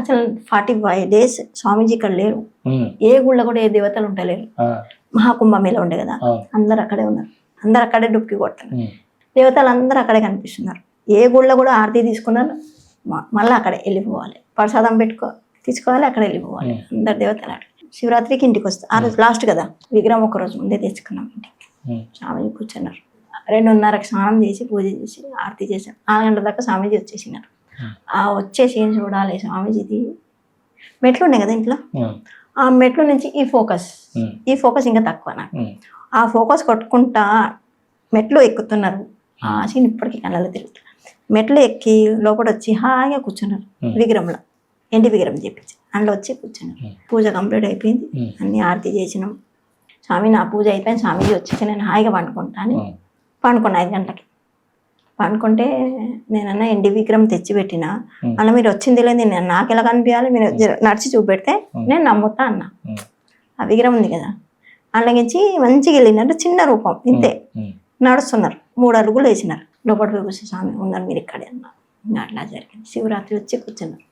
అసలు 45 days స్వామీజీ ఇక్కడ లేరు. ఏ గుళ్ళో కూడా ఏ దేవతలు ఉండలేరు. మహాకుంభమేళ ఉండే కదా, అందరు అక్కడే ఉన్నారు. అందరు అక్కడే డుక్కి కొడుతున్నారు. దేవతలు అందరూ అక్కడే కనిపిస్తున్నారు. ఏ గుళ్ళో కూడా ఆరతి తీసుకున్నారు, మళ్ళీ అక్కడే వెళ్ళిపోవాలి. ప్రసాదం తీసుకోవాలి, అక్కడ వెళ్ళిపోవాలి. అందరు దేవతలు అక్కడ. శివరాత్రికి ఇంటికి వస్తారు. ఆ రోజు లాస్ట్ కదా, విగ్రహం ఒక రోజు ముందే తెచ్చుకున్నాం ఇంటికి. స్వామీజీ కూర్చున్నారు. 2:30కి స్నానం చేసి పూజ చేసి ఆరతి చేశారు. 4 గంటల దాకా స్వామీజీ వచ్చేసినారు. ఆ వచ్చేసి ఏం చూడాలి, స్వామీజీది మెట్లు ఉన్నాయి కదా ఇంట్లో, ఆ మెట్లు నుంచి ఈ ఫోకస్ ఇంకా తక్కువ నాకు. ఆ ఫోకస్ కొట్టుకుంటా మెట్లు ఎక్కుతున్నారు. ఆ సీన్ ఇప్పటికీ కళ్ళలో తిరుగుతున్నారు. మెట్లు ఎక్కి లోపల వచ్చి హాయిగా కూర్చున్నారు. విగ్రహంలో ఎండి విగ్రహం చేపించి అందులో వచ్చి కూర్చున్నారు. పూజ కంప్లీట్ అయిపోయింది, అన్ని ఆరతి చేసినాం. స్వామి నా పూజ అయిపోయింది, స్వామీజీ వచ్చేసి నేను హాయిగా పండుకుంటాను. పండుకున్నా 5 గంటలకి. పండుకుంటే నేనన్నా ఎండి విగ్రహం తెచ్చిపెట్టిన అన్న మీరు వచ్చింది లేదు, నేను నాకు ఎలా కనిపించాలి, మీరు నడిచి చూపెడితే నేను నమ్ముతా అన్న. ఆ విగ్రహం ఉంది కదా, అలాగించి మంచిగా వెళ్ళినట్టు చిన్న రూపం ఇంతే నడుస్తున్నారు. 3 అడుగులు వేసినారు. లోపల కూర్చొని స్వామి ఉన్నారు మీరు ఇక్కడే అన్నారు. ఇంకా అట్లా జరిగింది. శివరాత్రి వచ్చి కూర్చున్నారు.